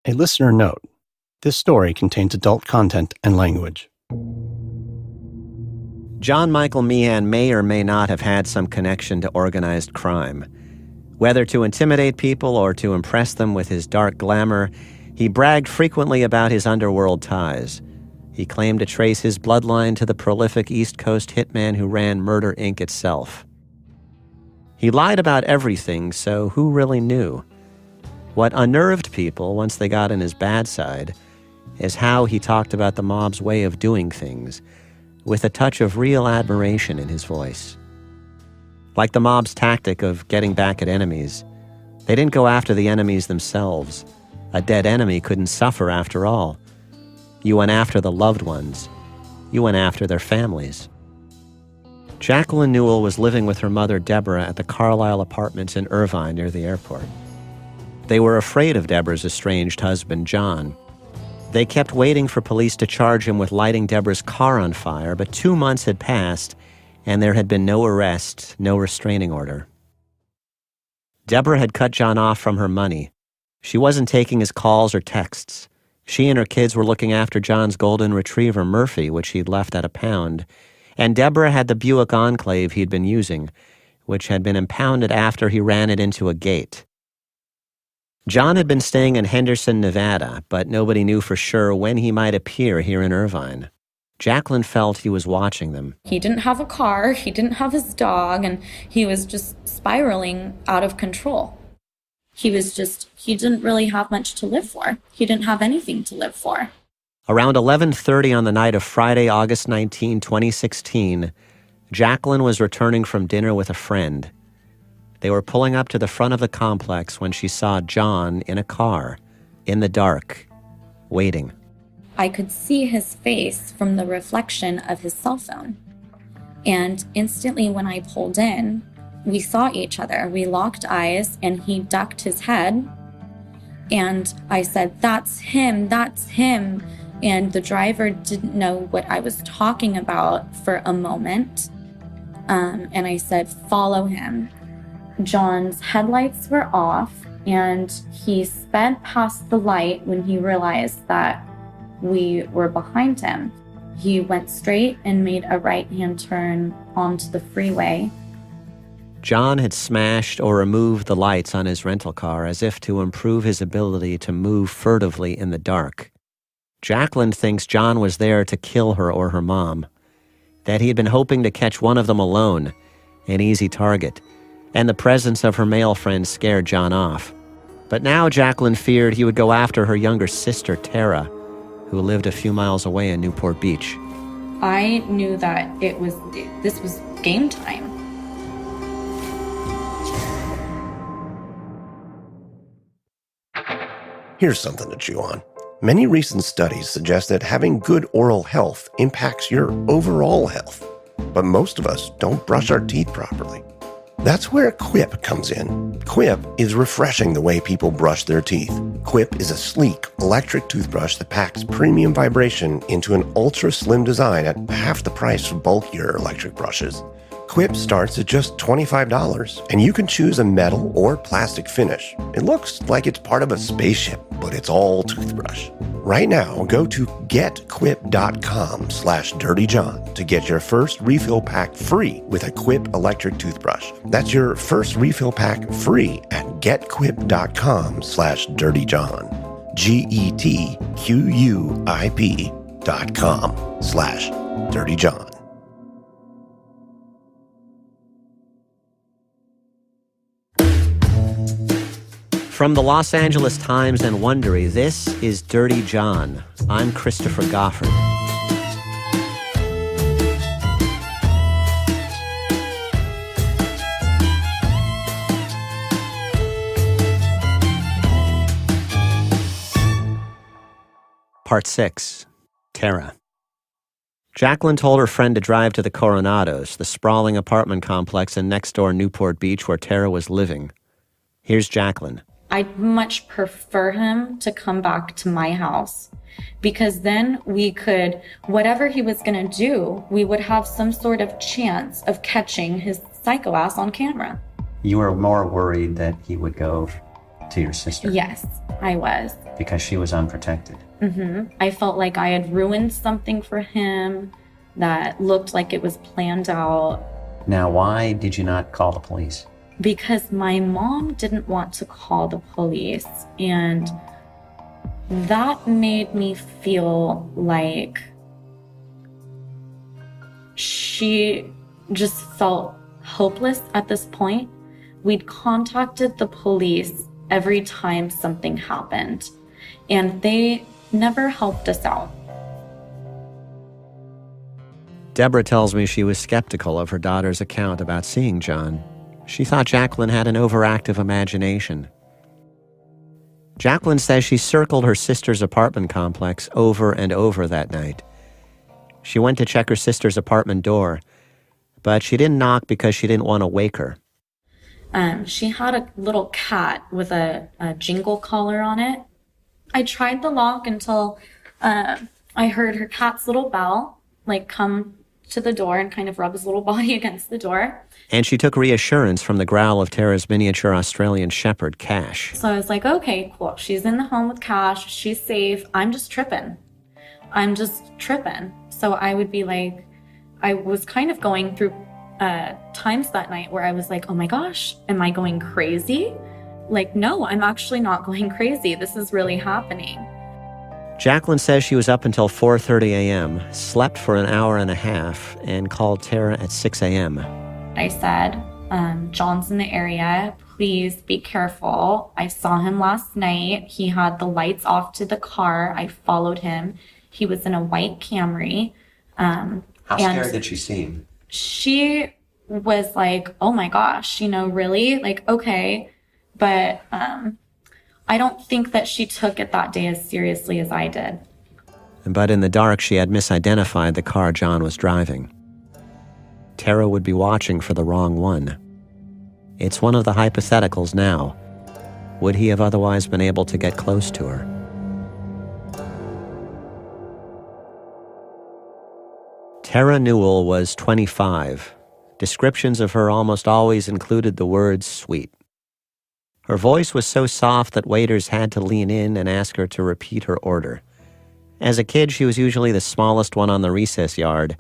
A listener note: this story contains adult content and language. John Michael Meehan may or may not have had some connection to organized crime. Whether to intimidate people or to impress them with his dark glamour, he bragged frequently about his underworld ties. He claimed to trace his bloodline to the prolific East Coast hitman who ran Murder, Inc. itself. He lied about everything, so who really knew? What unnerved people, once they got on his bad side, is how he talked about the mob's way of doing things, with a touch of real admiration in his voice. Like the mob's tactic of getting back at enemies, they didn't go after the enemies themselves. A dead enemy couldn't suffer after all. You went after the loved ones. You went after their families. Jacquelyn Newell was living with her mother, Deborah, at the Carlisle Apartments in Irvine near the airport. They were afraid of Deborah's estranged husband, John. They kept waiting for police to charge him with lighting Deborah's car on fire, but 2 months had passed, and there had been no arrest, no restraining order. Deborah had cut John off from her money. She wasn't taking his calls or texts. She and her kids were looking after John's golden retriever, Murphy, which he'd left at a pound, and Deborah had the Buick Enclave he'd been using, which had been impounded after he ran it into a gate. John had been staying in Henderson, Nevada, but nobody knew for sure when he might appear here in Irvine. Jacquelyn felt he was watching them. He didn't have a car, he didn't have his dog, and he was just spiraling out of control. He didn't really have much to live for. He didn't have anything to live for. Around 11:30 on the night of Friday, August 19, 2016, Jacquelyn was returning from dinner with a friend. They were pulling up to the front of the complex when she saw John in a car, in the dark, waiting. I could see his face from the reflection of his cell phone. And instantly when I pulled in, we saw each other. We locked eyes and he ducked his head. And I said, "That's him, that's him." And the driver didn't know what I was talking about for a moment. And I said, "Follow him." John's headlights were off and he sped past the light when he realized that we were behind him. He went straight and made a right-hand turn onto the freeway. John had smashed or removed the lights on his rental car as if to improve his ability to move furtively in the dark. Jacquelyn thinks John was there to kill her or her mom, that he had been hoping to catch one of them alone, an easy target, and the presence of her male friend scared John off. But now Jacquelyn feared he would go after her younger sister, Terra, who lived a few miles away in Newport Beach. I knew that this was game time. Here's something to chew on. Many recent studies suggest that having good oral health impacts your overall health. But most of us don't brush our teeth properly. That's where Quip comes in. Quip is refreshing the way people brush their teeth. Quip is a sleek, electric toothbrush that packs premium vibration into an ultra-slim design at half the price of bulkier electric brushes. Quip starts at just $25, and you can choose a metal or plastic finish. It looks like it's part of a spaceship, but it's all toothbrush. Right now, go to getquip.com/dirtyjohn to get your first refill pack free with a Quip electric toothbrush. That's your first refill pack free at getquip.com/dirtyjohn. GETQUIP.com/dirtyjohn. From the Los Angeles Times and Wondery, this is Dirty John. I'm Christopher Goffard. Part 6. Terra. Jacquelyn told her friend to drive to the Coronados, the sprawling apartment complex in next-door Newport Beach where Terra was living. Here's Jacquelyn. I'd much prefer him to come back to my house because then we could, whatever he was going to do, we would have some sort of chance of catching his psycho ass on camera. You were more worried that he would go to your sister? Yes, I was. Because she was unprotected. I felt like I had ruined something for him that looked like it was planned out. Now, why did you not call the police? Because my mom didn't want to call the police, and that made me feel like she just felt hopeless at this point. We'd contacted the police every time something happened, and they never helped us out. Deborah tells me she was skeptical of her daughter's account about seeing John. She thought Jacquelyn had an overactive imagination. Jacquelyn says she circled her sister's apartment complex over and over that night. She went to check her sister's apartment door, but she didn't knock because she didn't want to wake her. She had a little cat with a jingle collar on it. I tried the lock until I heard her cat's little bell, come to the door and kind of rub his little body against the door. And she took reassurance from the growl of Terra's miniature Australian shepherd, Cash. So I was like, okay, cool. She's in the home with Cash. She's safe. I'm just tripping. So I would be like, I was kind of going through times that night where I was like, oh my gosh, am I going crazy? No, I'm actually not going crazy. This is really happening. Jacquelyn says she was up until 4:30 a.m., slept for an hour and a half, and called Terra at 6 a.m. I said, John's in the area. Please be careful. I saw him last night. He had the lights off to the car. I followed him. He was in a white Camry. How scared did she seem? She was like, oh my gosh, really? Okay. But I don't think that she took it that day as seriously as I did. But in the dark, she had misidentified the car John was driving. Terra would be watching for the wrong one. It's one of the hypotheticals now. Would he have otherwise been able to get close to her? Terra Newell was 25. Descriptions of her almost always included the words sweet. Her voice was so soft that waiters had to lean in and ask her to repeat her order. As a kid, she was usually the smallest one on the recess yard,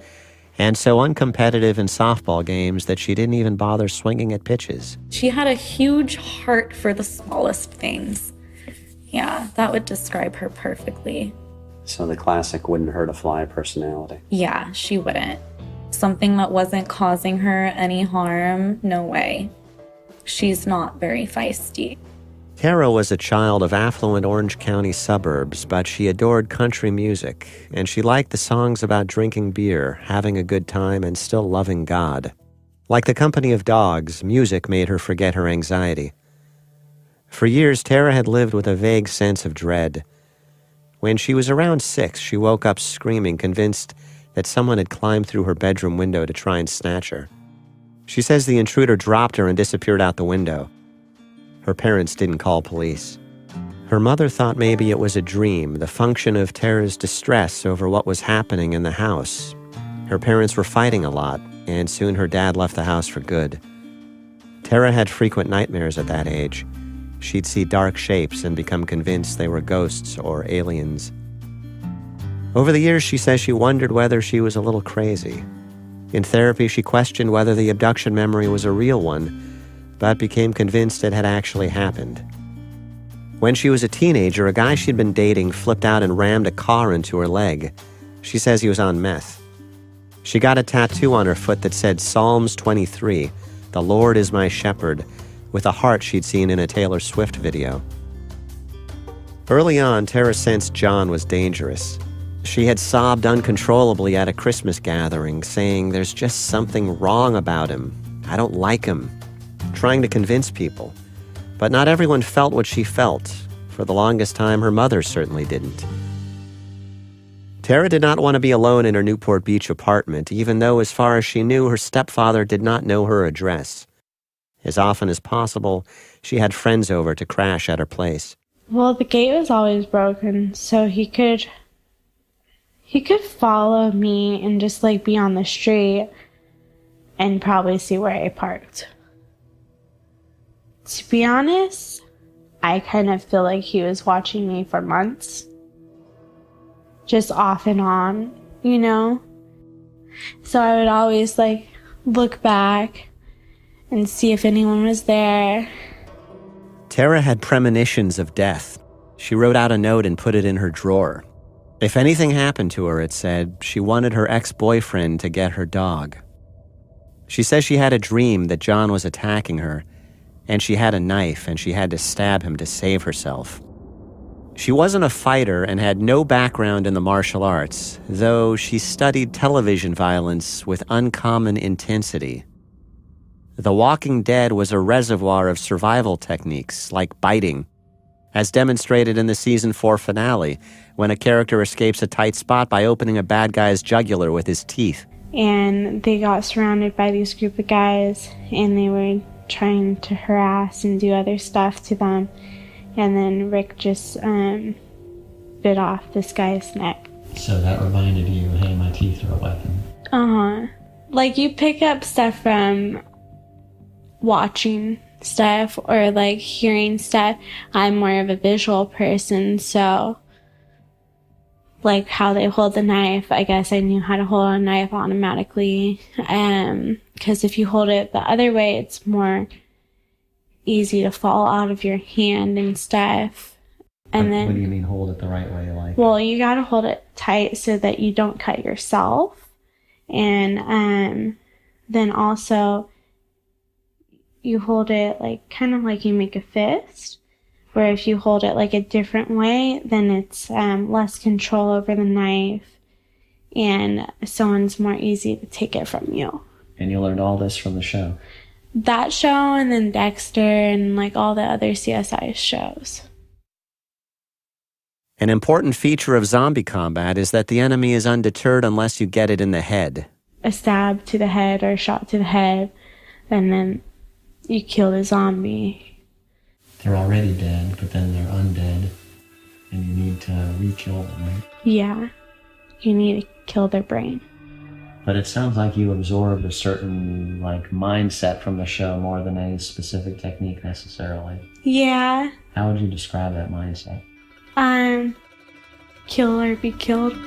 and so uncompetitive in softball games that she didn't even bother swinging at pitches. She had a huge heart for the smallest things. Yeah, that would describe her perfectly. So the classic wouldn't hurt a fly personality. Yeah, she wouldn't. Something that wasn't causing her any harm, no way. She's not very feisty. Terra was a child of affluent Orange County suburbs, but she adored country music, and she liked the songs about drinking beer, having a good time, and still loving God. Like the company of dogs, music made her forget her anxiety. For years, Terra had lived with a vague sense of dread. When she was around 6, she woke up screaming, convinced that someone had climbed through her bedroom window to try and snatch her. She says the intruder dropped her and disappeared out the window. Her parents didn't call police. Her mother thought maybe it was a dream, the function of Terra's distress over what was happening in the house. Her parents were fighting a lot, and soon her dad left the house for good. Terra had frequent nightmares at that age. She'd see dark shapes and become convinced they were ghosts or aliens. Over the years, she says she wondered whether she was a little crazy. In therapy, she questioned whether the abduction memory was a real one, but became convinced it had actually happened. When she was a teenager, a guy she'd been dating flipped out and rammed a car into her leg. She says he was on meth. She got a tattoo on her foot that said Psalms 23, "The Lord is my shepherd," with a heart she'd seen in a Taylor Swift video. Early on, Terra sensed John was dangerous. She had sobbed uncontrollably at a Christmas gathering, saying, "There's just something wrong about him. I don't like him," trying to convince people. But not everyone felt what she felt. For the longest time, her mother certainly didn't. Terra did not want to be alone in her Newport Beach apartment, even though, as far as she knew, her stepfather did not know her address. As often as possible, she had friends over to crash at her place. Well, the gate was always broken, so he could follow me and just be on the street and probably see where I parked. To be honest, I kind of feel like he was watching me for months. Just off and on, you know? So I would always like look back and see if anyone was there. Terra had premonitions of death. She wrote out a note and put it in her drawer. If anything happened to her, it said, she wanted her ex-boyfriend to get her dog. She says she had a dream that John was attacking her, and she had a knife and she had to stab him to save herself. She wasn't a fighter and had no background in the martial arts, though she studied television violence with uncommon intensity. The Walking Dead was a reservoir of survival techniques like biting, as demonstrated in the season 4 finale, when a character escapes a tight spot by opening a bad guy's jugular with his teeth. And they got surrounded by these group of guys, and they were trying to harass and do other stuff to them. And then Rick just bit off this guy's neck. So that reminded you, hey, my teeth are a weapon. Uh-huh. Like, you pick up stuff from watching stuff or, like, hearing stuff. I'm more of a visual person, so, like, how they hold the knife, I guess I knew how to hold a knife automatically. Because if you hold it the other way, it's more easy to fall out of your hand and stuff. And then, what do you mean hold it the right way? Like, well, you gotta hold it tight so that you don't cut yourself. And then also you hold it like kind of like you make a fist, where if you hold it like a different way, then it's less control over the knife, and someone's more easy to take it from you. And you learned all this from the show? That show, and then Dexter, and like all the other CSI shows. An important feature of zombie combat is that the enemy is undeterred unless you get it in the head. A stab to the head or a shot to the head, and then you kill the zombie. They're already dead, but then they're undead, and you need to re-kill them, right? Yeah, you need to kill their brain. But it sounds like you absorbed a certain, like, mindset from the show more than any specific technique necessarily. Yeah. How would you describe that mindset? Kill or be killed.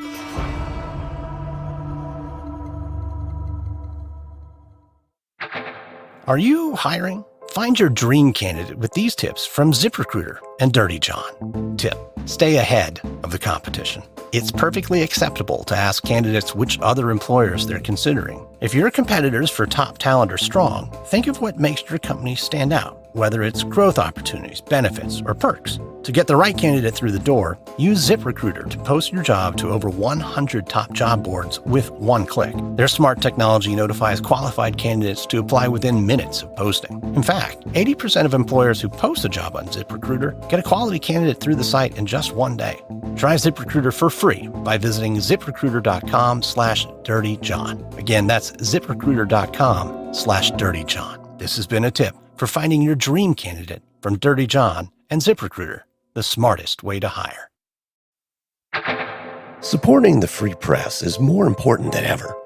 Are you hiring? Find your dream candidate with these tips from ZipRecruiter and Dirty John. Tip: stay ahead of the competition. It's perfectly acceptable to ask candidates which other employers they're considering. If your competitors for top talent are strong, think of what makes your company stand out, whether it's growth opportunities, benefits, or perks. To get the right candidate through the door, use ZipRecruiter to post your job to over 100 top job boards with one click. Their smart technology notifies qualified candidates to apply within minutes of posting. In fact, 80% of employers who post a job on ZipRecruiter get a quality candidate through the site in just one day. Try ZipRecruiter for free by visiting ZipRecruiter.com/dirtyjohn. Again, that's ZipRecruiter.com/dirtyjohn. This has been a tip for finding your dream candidate from Dirty John and ZipRecruiter, the smartest way to hire. Supporting the free press is more important than ever.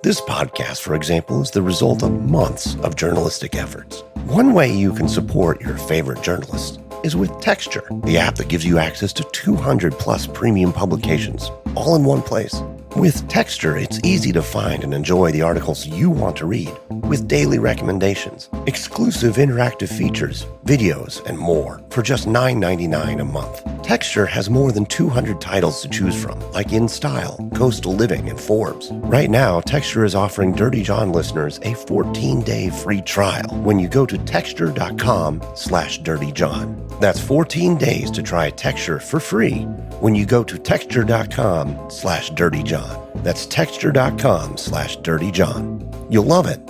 This podcast, for example, is the result of months of journalistic efforts. One way you can support your favorite journalists is with Texture, the app that gives you access to 200 plus premium publications, all in one place. With Texture, it's easy to find and enjoy the articles you want to read, with daily recommendations, exclusive interactive features, videos, and more for just $9.99 a month. Texture has more than 200 titles to choose from, like In Style, Coastal Living, and Forbes. Right now, Texture is offering Dirty John listeners a 14-day free trial when you go to texture.com/dirtyjohn. That's 14 days to try Texture for free when you go to texture.com/dirtyjohn. That's texture.com/dirtyjohn. You'll love it.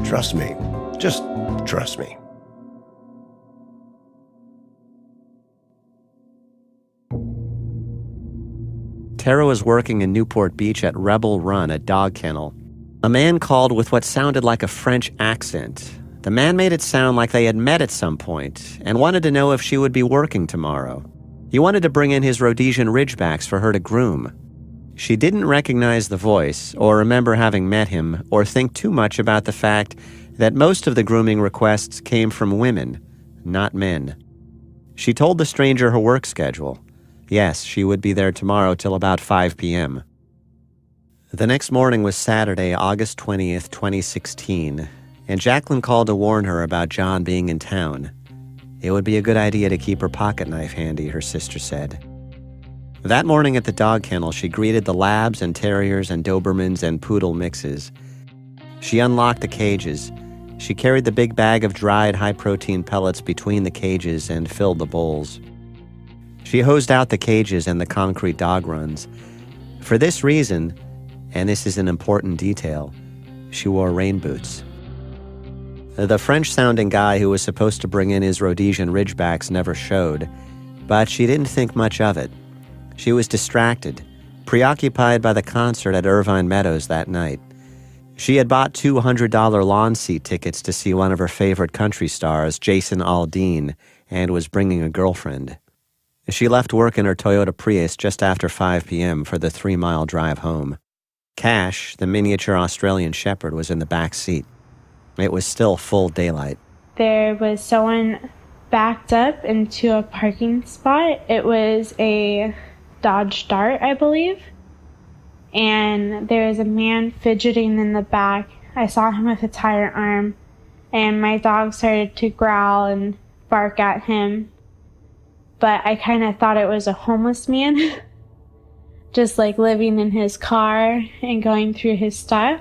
Trust me. Just trust me. Terra was working in Newport Beach at Rebel Run, a dog kennel. A man called with what sounded like a French accent. The man made it sound like they had met at some point and wanted to know if she would be working tomorrow. He wanted to bring in his Rhodesian Ridgebacks for her to groom. She didn't recognize the voice or remember having met him or think too much about the fact that most of the grooming requests came from women, not men. She told the stranger her work schedule. Yes, she would be there tomorrow till about 5 p.m. The next morning was Saturday, August 20th, 2016, and Jacquelyn called to warn her about John being in town. It would be a good idea to keep her pocket knife handy, her sister said. That morning at the dog kennel, she greeted the labs and terriers and Dobermans and poodle mixes. She unlocked the cages. She carried the big bag of dried high-protein pellets between the cages and filled the bowls. She hosed out the cages and the concrete dog runs. For this reason, and this is an important detail, she wore rain boots. The French-sounding guy who was supposed to bring in his Rhodesian Ridgebacks never showed, but she didn't think much of it. She was distracted, preoccupied by the concert at Irvine Meadows that night. She had bought $200 lawn seat tickets to see one of her favorite country stars, Jason Aldean, and was bringing a girlfriend. She left work in her Toyota Prius just after 5 p.m. for the 3-mile drive home. Cash, the miniature Australian Shepherd, was in the back seat. It was still full daylight. There was someone backed up into a parking spot. It was a Dodge Dart, I believe. And there was a man fidgeting in the back. I saw him with a tire arm, and my dog started to growl and bark at him. But I kind of thought it was a homeless man, just like living in his car and going through his stuff.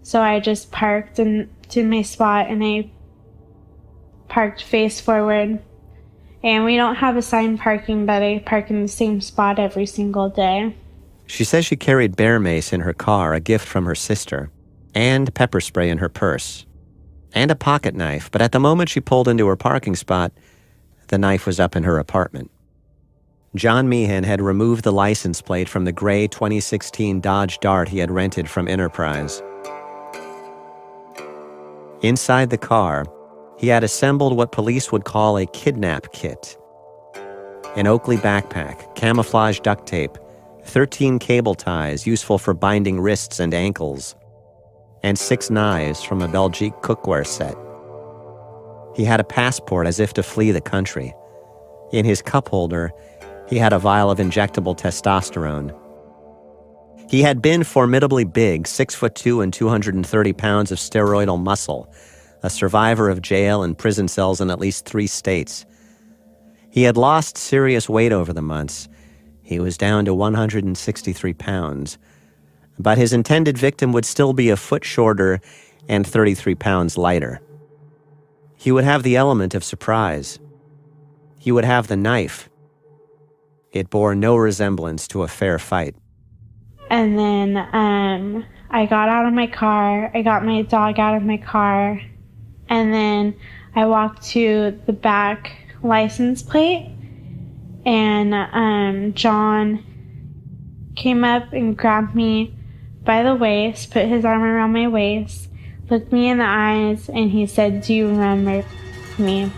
So I just parked into my spot, and I parked face forward. And we don't have assigned parking, but I park in the same spot every single day. She says she carried bear mace in her car, a gift from her sister, and pepper spray in her purse, and a pocket knife, but at the moment she pulled into her parking spot, the knife was up in her apartment. John Meehan had removed the license plate from the gray 2016 Dodge Dart he had rented from Enterprise. Inside the car, he had assembled what police would call a kidnap kit. An Oakley backpack, camouflage duct tape, 13 cable ties useful for binding wrists and ankles, and 6 knives from a Belgique cookware set. He had a passport as if to flee the country. In his cup holder, he had a vial of injectable testosterone. He had been formidably big, 6'2" and 230 pounds of steroidal muscle, a survivor of jail and prison cells in at least 3 states. He had lost serious weight over the months. He was down to 163 pounds. But his intended victim would still be a foot shorter and 33 pounds lighter. He would have the element of surprise. He would have the knife. It bore no resemblance to a fair fight. And then I got out of my car. I got my dog out of my car. And then I walked to the back license plate. And John came up and grabbed me by the waist, put his arm around my waist, looked me in the eyes, and he said, "Do you remember me?"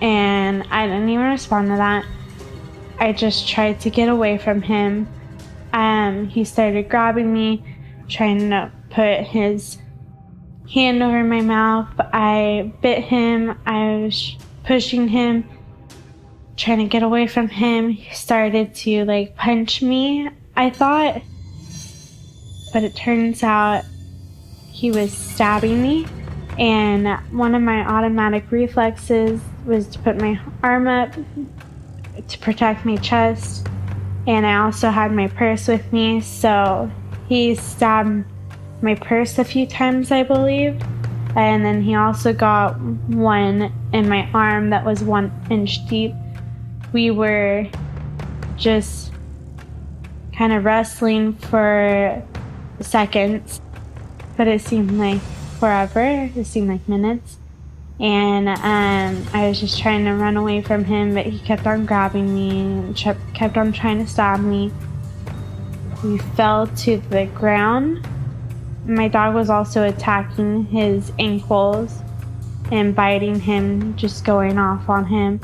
And I didn't even respond to that. I just tried to get away from him. He started grabbing me, trying to put his hand over my mouth. I bit him. I was pushing him, trying to get away from him. He started to punch me, I thought. But it turns out he was stabbing me. And one of my automatic reflexes was to put my arm up to protect my chest. And I also had my purse with me, so he stabbed my purse a few times, I believe. And then he also got one in my arm that was 1 inch deep. We were just kind of wrestling for seconds, but it seemed like forever. It seemed like minutes. And I was just trying to run away from him, but he kept on grabbing me and kept on trying to stab me. We fell to the ground. My dog was also attacking his ankles and biting him, just going off on him.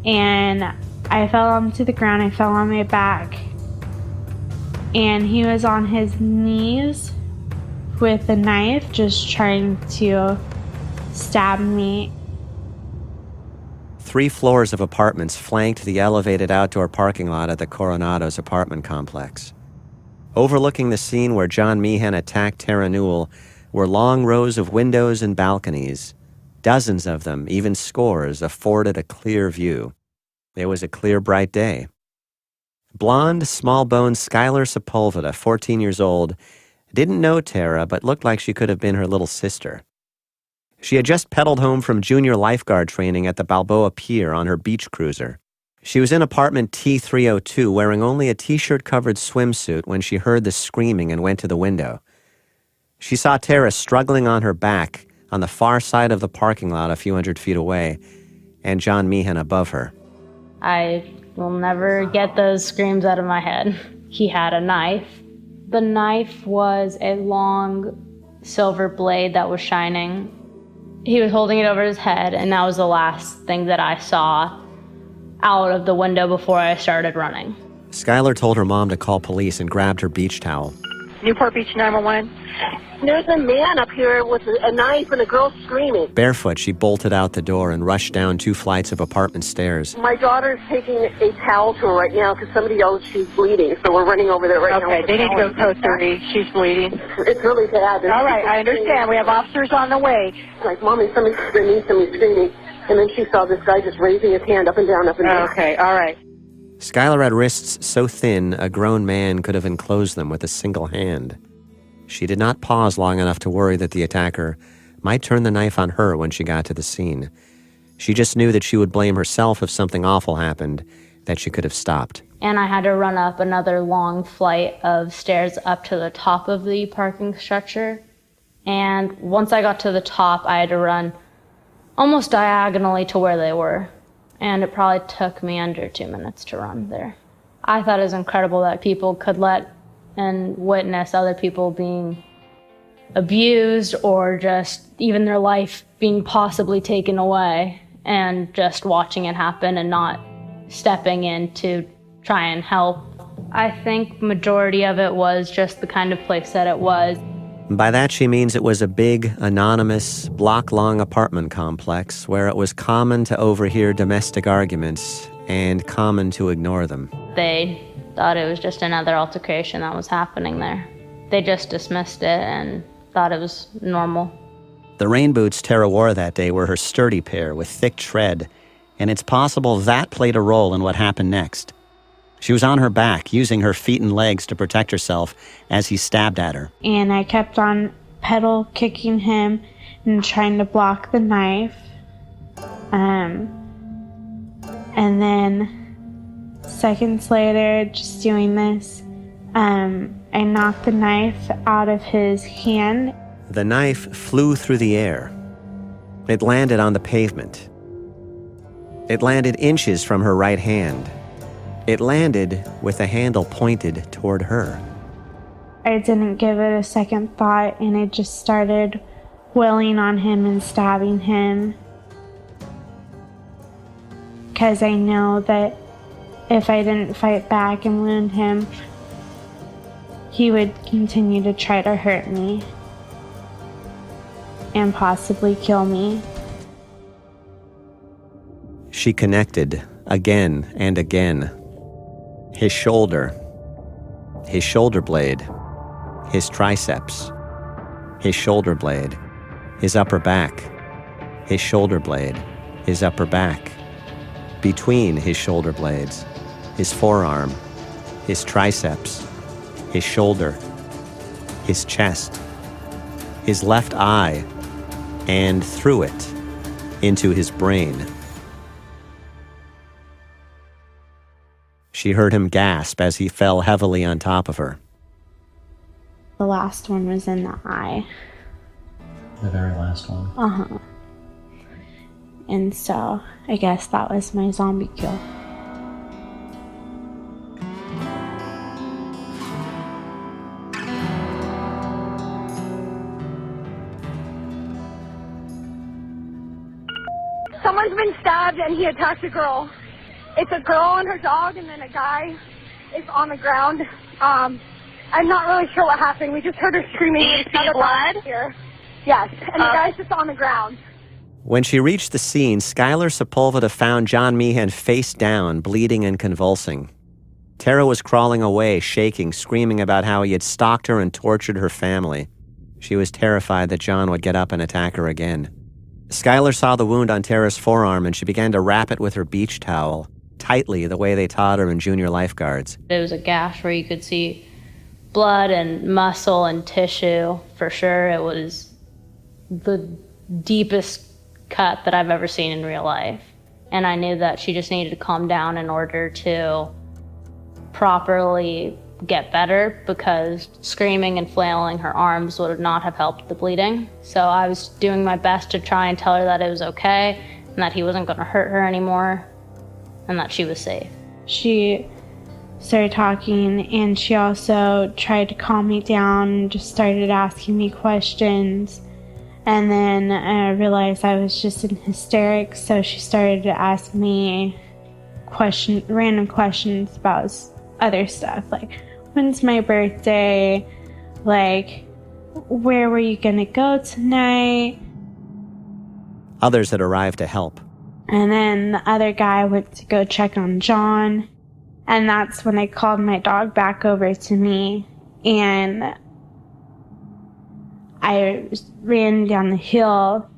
And I fell onto the ground. I fell on my back. And he was on his knees with a knife, just trying to stab me. 3 floors of apartments flanked the elevated outdoor parking lot at the Coronado's apartment complex. Overlooking the scene where John Meehan attacked Terra Newell were long rows of windows and balconies. Dozens of them, even scores, afforded a clear view. It was a clear, bright day. Blonde, small-boned Skylar Sepulveda, 14 years old, didn't know Terra but looked like she could have been her little sister. She had just pedaled home from junior lifeguard training at the Balboa Pier on her beach cruiser. She was in apartment T302 wearing only a t-shirt-covered swimsuit when she heard the screaming and went to the window. She saw Terra struggling on her back on the far side of the parking lot a few hundred feet away, and John Meehan above her. I will never get those screams out of my head. He had a knife. The knife was a long silver blade that was shining. He was holding it over his head, and that was the last thing that I saw out of the window before I started running. Skylar told her mom to call police and grabbed her beach towel. Newport Beach 911. There's a man up here with a knife and a girl screaming. Barefoot, she bolted out the door and rushed down 2 flights of apartment stairs. My daughter's taking a towel to her right now because somebody yelled she's bleeding, so we're running over there right now. Okay, they need to go code 3. She's bleeding. It's really bad. All right, I understand. We have officers on the way. Like, Mommy, somebody's screaming. And then she saw this guy just raising his hand up and down, Okay, all right. Skylar had wrists so thin a grown man could have enclosed them with a single hand. She did not pause long enough to worry that the attacker might turn the knife on her when she got to the scene. She just knew that she would blame herself if something awful happened, that she could have stopped. And I had to run up another long flight of stairs up to the top of the parking structure. And once I got to the top, I had to run almost diagonally to where they were. And it probably took me under 2 minutes to run there. I thought it was incredible that people could let and witness other people being abused or just even their life being possibly taken away, and just watching it happen and not stepping in to try and help. I think majority of it was just the kind of place that it was. By that she means it was a big, anonymous, block-long apartment complex where it was common to overhear domestic arguments and common to ignore them. They thought it was just another altercation that was happening there. They just dismissed it and thought it was normal. The rain boots Terra wore that day were her sturdy pair with thick tread, and it's possible that played a role in what happened next. She was on her back, using her feet and legs to protect herself as he stabbed at her. And I kept on pedal kicking him and trying to block the knife. And then seconds later, just doing this, I knocked the knife out of his hand. The knife flew through the air. It landed on the pavement. It landed inches from her right hand. It landed with the handle pointed toward her. I didn't give it a second thought, and I just started wailing on him and stabbing him. Because I know that if I didn't fight back and wound him, he would continue to try to hurt me and possibly kill me. She connected again and again. His shoulder blade, his triceps, his shoulder blade, his upper back, his shoulder blade, his upper back, between his shoulder blades, his forearm, his triceps, his shoulder, his chest, his left eye, and through it into his brain. She heard him gasp as he fell heavily on top of her. The last one was in the eye. The very last one. Uh-huh. And so, I guess that was my zombie kill. Someone's been stabbed and he attacked a girl. It's a girl and her dog, and then a guy is on the ground. I'm not really sure what happened. We just heard her screaming. Do you see blood? Here. Yes, and the guy's just on the ground. When she reached the scene, Skylar Sepulveda found John Meehan face down, bleeding and convulsing. Terra was crawling away, shaking, screaming about how he had stalked her and tortured her family. She was terrified that John would get up and attack her again. Skylar saw the wound on Terra's forearm, and she began to wrap it with her beach towel, tightly the way they taught her in junior lifeguards. It was a gash where you could see blood and muscle and tissue, for sure. It was the deepest cut that I've ever seen in real life. And I knew that she just needed to calm down in order to properly get better, because screaming and flailing her arms would not have helped the bleeding. So I was doing my best to try and tell her that it was okay and that he wasn't going to hurt her anymore and that she was safe. She started talking, and she also tried to calm me down and just started asking me questions. And then I realized I was just in hysterics, so she started to ask me random questions about other stuff, like, when's my birthday? Like, where were you gonna go tonight? Others had arrived to help. And then the other guy went to go check on John, and that's when I called my dog back over to me, and I ran down the hill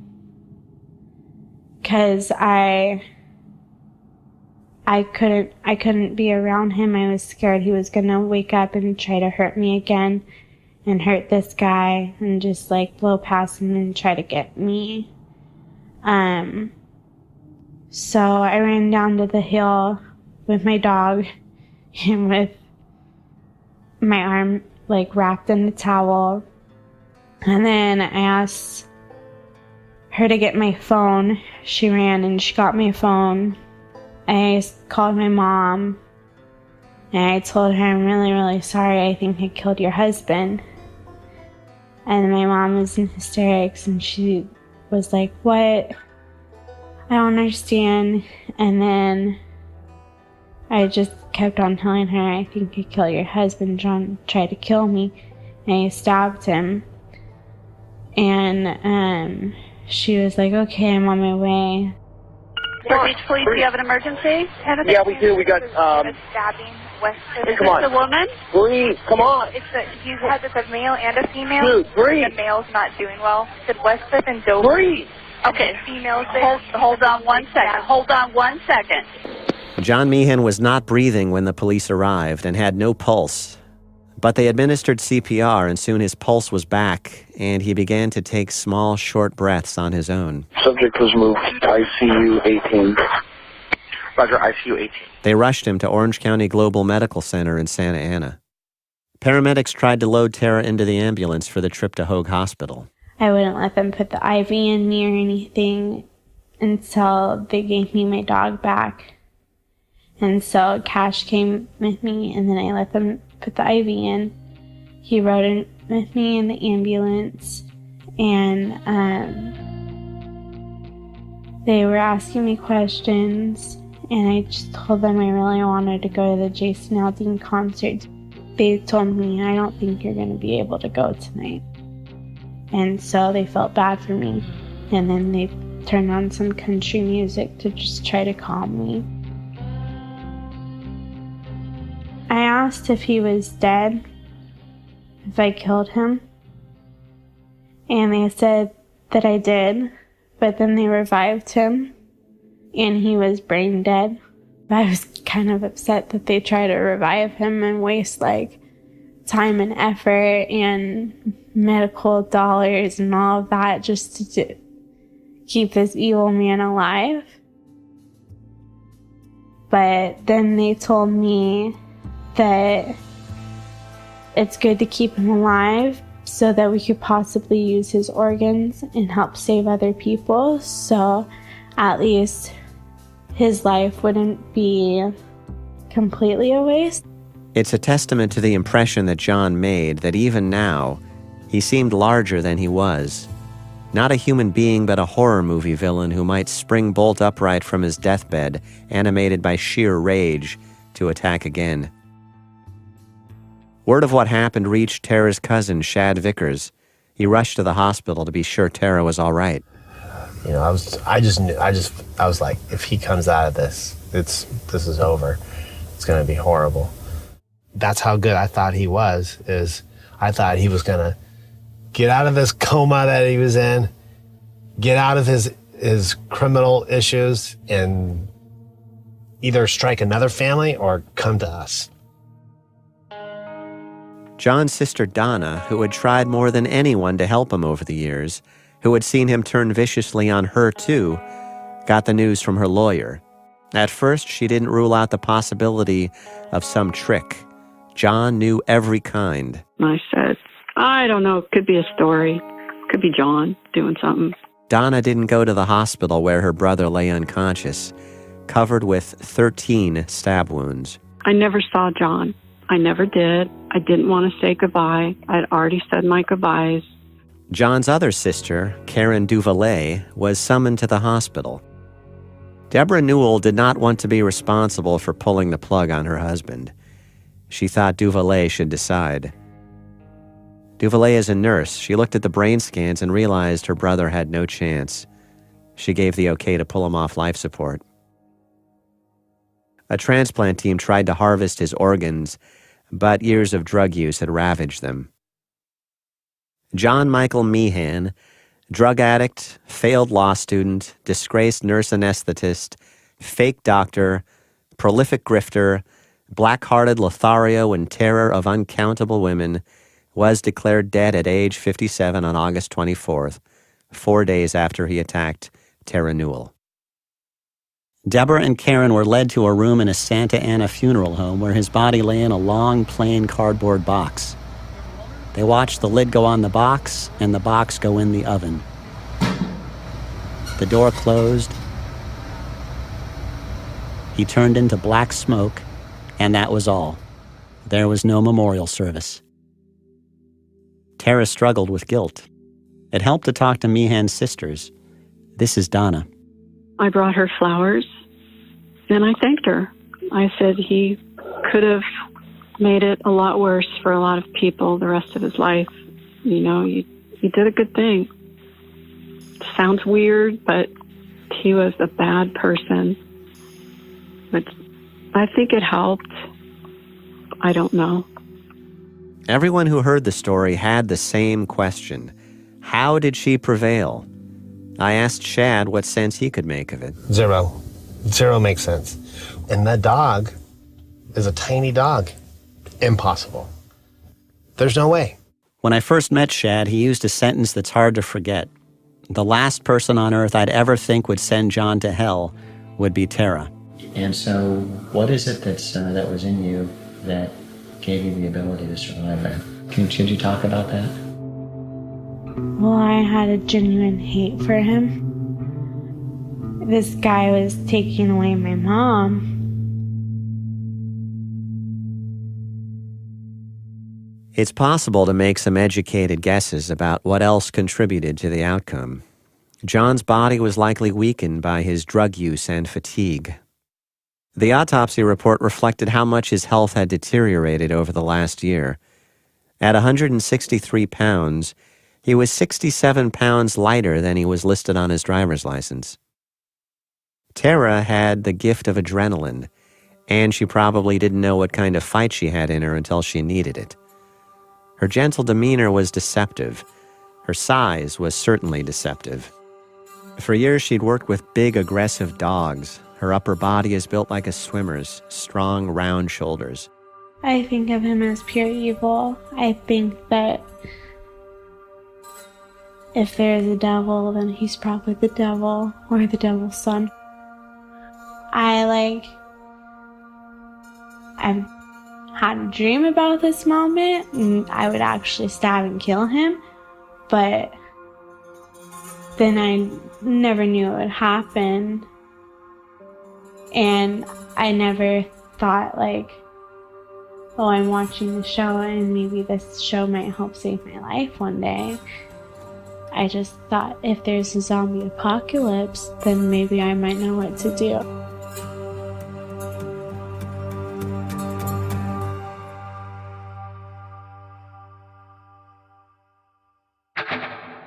because I couldn't be around him. I was scared he was gonna wake up and try to hurt me again and hurt this guy and just like blow past him and try to get me. So I ran down to the hill with my dog and with my arm like wrapped in the towel. And then I asked her to get my phone. She ran and she got my phone. I called my mom and I told her, I'm really, really sorry. I think I killed your husband. And my mom was in hysterics and she was like, what? I don't understand. And then I just kept on telling her, I think I killed your husband. John tried to kill me and I stabbed him. And she was like, okay, I'm on my way. Beach Police, do you have an emergency? Yeah, we do. We got, a stabbing west of Hey, come on. the woman? breathe, come on. You had a male and a female? Dude, breathe. The male's not doing well. Said Westcliff and Dover. Breathe. Okay, females there. Hold on one second. John Meehan was not breathing when the police arrived and had no pulse. But they administered CPR, and soon his pulse was back, and he began to take small, short breaths on his own. Subject was moved to ICU 18. Roger, ICU 18. They rushed him to Orange County Global Medical Center in Santa Ana. Paramedics tried to load Terra into the ambulance for the trip to Hoag Hospital. I wouldn't let them put the IV in me or anything until they gave me my dog back. And so Cash came with me, and then I let them put the IV in. He rode in with me in the ambulance, and they were asking me questions, and I just told them I really wanted to go to the Jason Aldean concert. They told me, I don't think you're going to be able to go tonight. And so they felt bad for me, and then they turned on some country music to just try to calm me. I asked if he was dead, if I killed him, and they said that I did, but then they revived him, and he was brain dead. I was kind of upset that they tried to revive him and waste, like, time and effort and medical dollars and all of that just to keep this evil man alive. But then they told me that it's good to keep him alive so that we could possibly use his organs and help save other people, so at least his life wouldn't be completely a waste. It's a testament to the impression that John made that even now, he seemed larger than he was. Not a human being, but a horror movie villain who might spring bolt upright from his deathbed, animated by sheer rage, to attack again. Word of what happened reached Terra's cousin, Shad Vickers. He rushed to the hospital to be sure Terra was all right. You know, I was like, if he comes out of this, this is over. It's going to be horrible. That's how good I thought he was, is I thought he was going to get out of this coma that he was in, get out of his criminal issues, and either strike another family or come to us. John's sister Donna, who had tried more than anyone to help him over the years, who had seen him turn viciously on her too, got the news from her lawyer. At first, she didn't rule out the possibility of some trick. John knew every kind. I said, I don't know, could be a story. Could be John doing something. Donna didn't go to the hospital where her brother lay unconscious, covered with 13 stab wounds. I never saw John. I never did. I didn't want to say goodbye. I'd already said my goodbyes. John's other sister, Karen Duvalet, was summoned to the hospital. Deborah Newell did not want to be responsible for pulling the plug on her husband. She thought Duvalet should decide. Duvalet is a nurse. She looked at the brain scans and realized her brother had no chance. She gave the okay to pull him off life support. A transplant team tried to harvest his organs, but years of drug use had ravaged them. John Michael Meehan, drug addict, failed law student, disgraced nurse anesthetist, fake doctor, prolific grifter, black-hearted Lothario and terror of uncountable women, was declared dead at age 57 on August 24th, 4 days after he attacked Terra Newell. Deborah and Karen were led to a room in a Santa Ana funeral home where his body lay in a long, plain cardboard box. They watched the lid go on the box and the box go in the oven. The door closed. He turned into black smoke, and that was all. There was no memorial service. Terra struggled with guilt. It helped to talk to Meehan's sisters. This is Donna. I brought her flowers, and I thanked her. I said he could have made it a lot worse for a lot of people the rest of his life. You know, you did a good thing. Sounds weird, but he was a bad person. But I think it helped. I don't know. Everyone who heard the story had the same question. How did she prevail? I asked Shad what sense he could make of it. Zero. Zero makes sense. And that dog is a tiny dog. Impossible. There's no way. When I first met Shad, he used a sentence that's hard to forget. The last person on earth I'd ever think would send John to hell would be Terra. And so what is it that was in you that gave you the ability to survive that? Could you talk about that? Well, I had a genuine hate for him. This guy was taking away my mom. It's possible to make some educated guesses about what else contributed to the outcome. John's body was likely weakened by his drug use and fatigue. The autopsy report reflected how much his health had deteriorated over the last year. At 163 pounds, he was 67 pounds lighter than he was listed on his driver's license. Terra had the gift of adrenaline, and she probably didn't know what kind of fight she had in her until she needed it. Her gentle demeanor was deceptive. Her size was certainly deceptive. For years, she'd worked with big, aggressive dogs. Her upper body is built like a swimmer's, strong, round shoulders. I think of him as pure evil. I think that if there's a devil, then he's probably the devil or the devil's son. I've had a dream about this moment, and I would actually stab and kill him, but then I never knew it would happen. And I never thought oh, I'm watching the show and maybe this show might help save my life one day. I just thought if there's a zombie apocalypse, then maybe I might know what to do.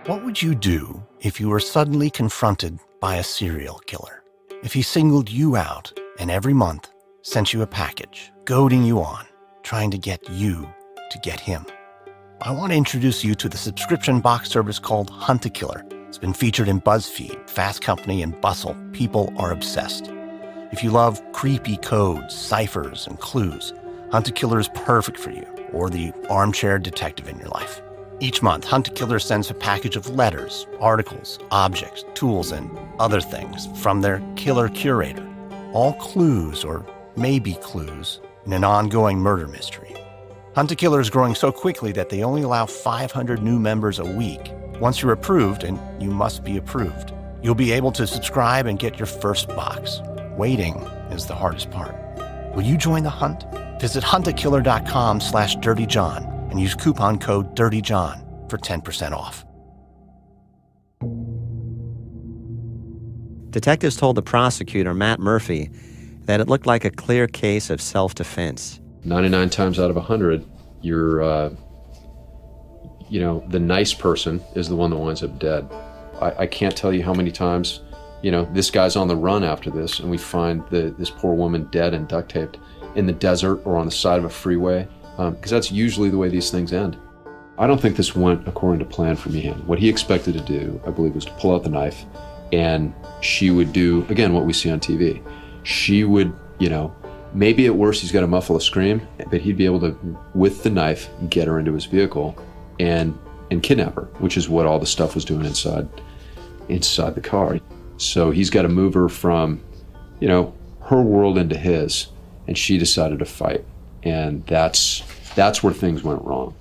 What would you do if you were suddenly confronted by a serial killer? If he singled you out and every month sent you a package, goading you on, trying to get you to get him? I want to introduce you to the subscription box service called Hunt-A-Killer. It's been featured in BuzzFeed, Fast Company, and Bustle. People are obsessed. If you love creepy codes, ciphers, and clues, Hunt-A-Killer is perfect for you, or the armchair detective in your life. Each month, Hunt-A-Killer sends a package of letters, articles, objects, tools, and other things from their killer curator. All clues, or maybe clues, in an ongoing murder mystery. Hunt-A-Killer is growing so quickly that they only allow 500 new members a week. Once you're approved, and you must be approved, you'll be able to subscribe and get your first box. Waiting is the hardest part. Will you join the hunt? Visit huntakiller.com/dirtyjohn and use coupon code DIRTYJOHN for 10% off. Detectives told the prosecutor, Matt Murphy, that it looked like a clear case of self-defense. 99 times out of 100, you're, the nice person is the one that winds up dead. I can't tell you how many times, this guy's on the run after this, and we find this poor woman dead and duct taped in the desert or on the side of a freeway, because that's usually the way these things end. I don't think this went according to plan for Meehan. What he expected to do, I believe, was to pull out the knife, and she would do, again, what we see on TV. She would, maybe at worst he's got to muffle a scream, but he'd be able to, with the knife, get her into his vehicle and kidnap her, which is what all the stuff was doing inside the car. So he's got to move her from, her world into his, and she decided to fight. And that's where things went wrong.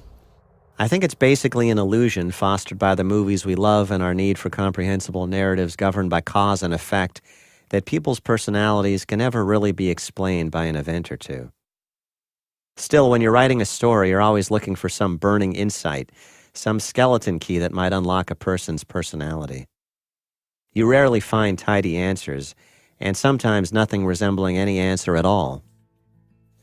I think it's basically an illusion fostered by the movies we love and our need for comprehensible narratives governed by cause and effect that people's personalities can never really be explained by an event or two. Still, when you're writing a story, you're always looking for some burning insight, some skeleton key that might unlock a person's personality. You rarely find tidy answers, and sometimes nothing resembling any answer at all.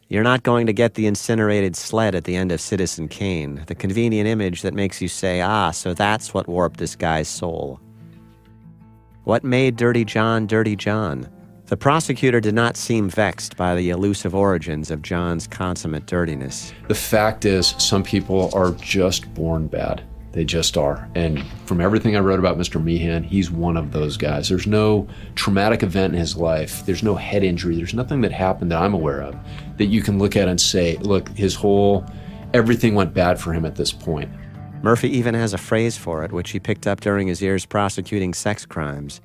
You're not going to get the incinerated sled at the end of Citizen Kane, the convenient image that makes you say, so that's what warped this guy's soul. What made Dirty John Dirty John? The prosecutor did not seem vexed by the elusive origins of John's consummate dirtiness. The fact is, some people are just born bad. They just are. And from everything I wrote about Mr. Meehan, he's one of those guys. There's no traumatic event in his life. There's no head injury. There's nothing that happened that I'm aware of that you can look at and say, look, everything went bad for him at this point. Murphy even has a phrase for it, which he picked up during his years prosecuting sex crimes.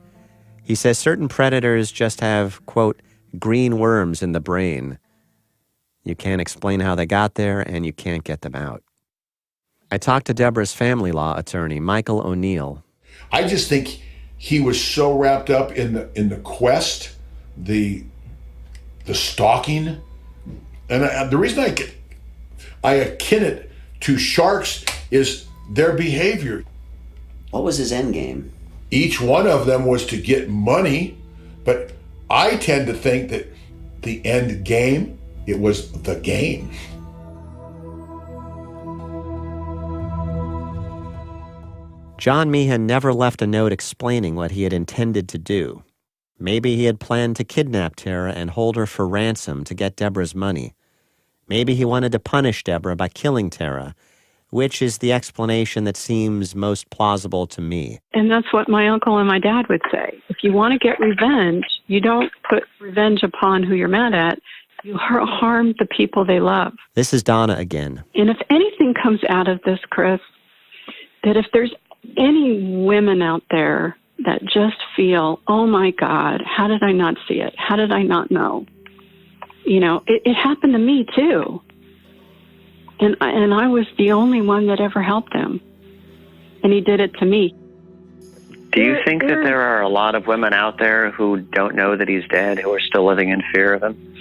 He says certain predators just have, quote, green worms in the brain. You can't explain how they got there, and you can't get them out. I talked to Deborah's family law attorney, Michael O'Neill. I just think he was so wrapped up in the quest, the stalking, and the reason I akin it to sharks is their behavior. What was his end game? Each one of them was to get money, but I tend to think that the end game, it was the game. John Meehan never left a note explaining what he had intended to do. Maybe he had planned to kidnap Terra and hold her for ransom to get Deborah's money. Maybe he wanted to punish Deborah by killing Terra, which is the explanation that seems most plausible to me. And that's what my uncle and my dad would say. If you want to get revenge, you don't put revenge upon who you're mad at. You harm the people they love. This is Donna again. And if anything comes out of this, Chris, that if there's any women out there that just feel, oh my God, how did I not see it? How did I not know? It happened to me too. And I was the only one that ever helped him. And he did it to me. Do you think that there are a lot of women out there who don't know that he's dead, who are still living in fear of him?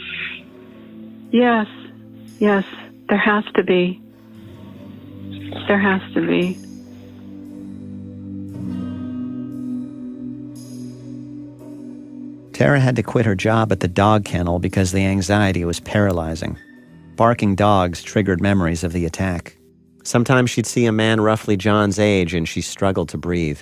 Yes, there has to be. There has to be. Terra had to quit her job at the dog kennel because the anxiety was paralyzing. Barking dogs triggered memories of the attack. Sometimes she'd see a man roughly John's age and she struggled to breathe.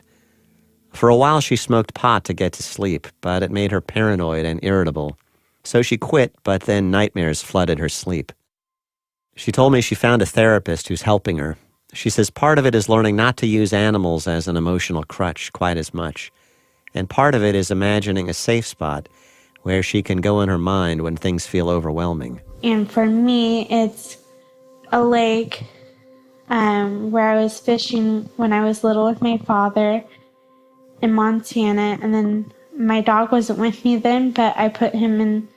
For a while she smoked pot to get to sleep, but it made her paranoid and irritable. So she quit, but then nightmares flooded her sleep. She told me she found a therapist who's helping her. She says part of it is learning not to use animals as an emotional crutch quite as much. And part of it is imagining a safe spot where she can go in her mind when things feel overwhelming. And for me, it's a lake where I was fishing when I was little with my father in Montana. And then my dog wasn't with me then, but I put him in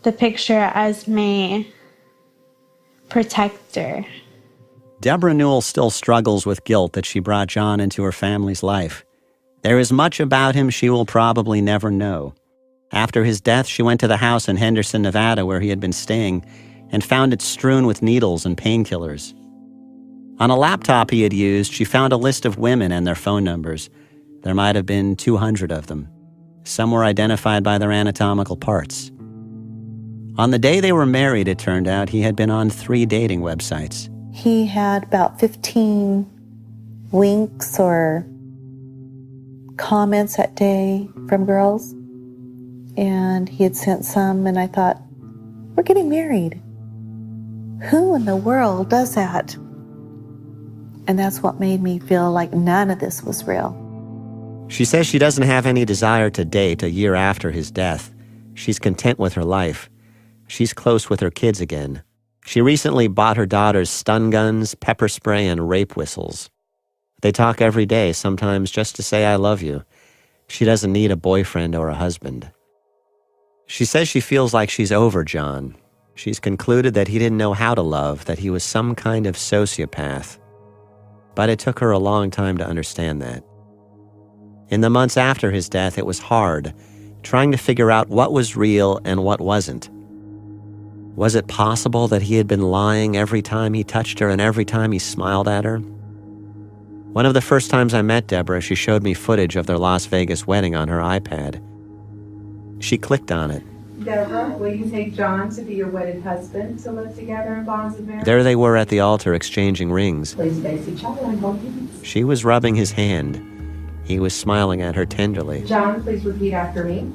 the picture as my protector. Deborah Newell still struggles with guilt that she brought John into her family's life. There is much about him she will probably never know. After his death, she went to the house in Henderson, Nevada, where he had been staying, and found it strewn with needles and painkillers. On a laptop he had used, she found a list of women and their phone numbers. There might have been 200 of them. Some were identified by their anatomical parts. On the day they were married, it turned out, he had been on 3 dating websites. He had about 15 winks or comments that day from girls. And he had sent some, and I thought, we're getting married. Who in the world does that? And that's what made me feel like none of this was real. She says she doesn't have any desire to date a year after his death. She's content with her life. She's close with her kids again. She recently bought her daughters stun guns, pepper spray, and rape whistles. They talk every day, sometimes just to say I love you. She doesn't need a boyfriend or a husband. She says she feels like she's over John. She's concluded that he didn't know how to love, that he was some kind of sociopath. But it took her a long time to understand that. In the months after his death, it was hard, trying to figure out what was real and what wasn't. Was it possible that he had been lying every time he touched her and every time he smiled at her? One of the first times I met Deborah, she showed me footage of their Las Vegas wedding on her iPad. She clicked on it. Deborah, will you take John to be your wedded husband to live together in bonds of marriage? There they were at the altar exchanging rings. Please face each other and hold hands. She was rubbing his hand. He was smiling at her tenderly. John, please repeat after me.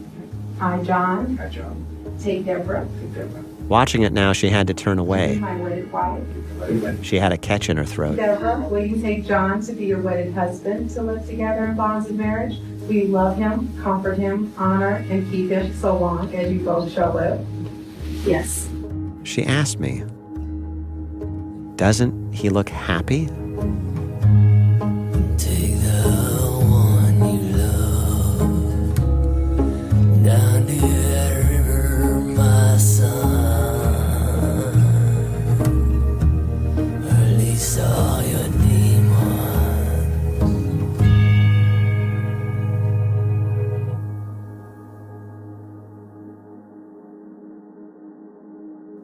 I, John. Hi, John. Take Deborah. Take Deborah. Watching it now, she had to turn away. My wedded wife. She had a catch in her throat. Deborah, will you take John to be your wedded husband to live together in bonds of marriage? Will you love him, comfort him, honor, and keep him so long as you both shall live? Yes. She asked me, doesn't he look happy? Take the one you love down to that river, my son. Release all your demons.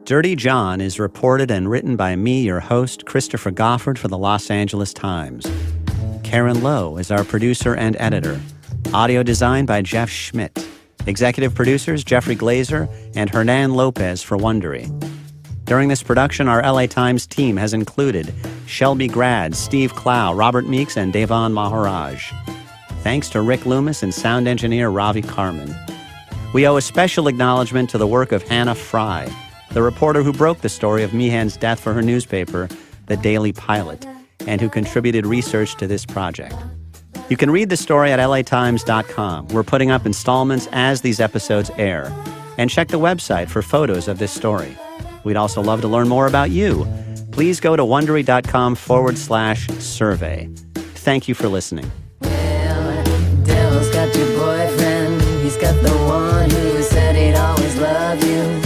Dirty John is reported and written by me, your host, Christopher Goffard, for the Los Angeles Times. Karen Lowe is our producer and editor. Audio design by Jeff Schmidt. Executive producers Jeffrey Glazer and Hernan Lopez for Wondery. During this production, our LA Times team has included Shelby Grad, Steve Clow, Robert Meeks, and Devon Maharaj. Thanks to Rick Loomis and sound engineer Ravi Carmen. We owe a special acknowledgement to the work of Hannah Fry, the reporter who broke the story of Meehan's death for her newspaper, The Daily Pilot, and who contributed research to this project. You can read the story at latimes.com. We're putting up installments as these episodes air. And check the website for photos of this story. We'd also love to learn more about you. Please go to Wondery.com/survey. Thank you for listening. Well, Devil's got your boyfriend. He's got the one who said he'd always love you.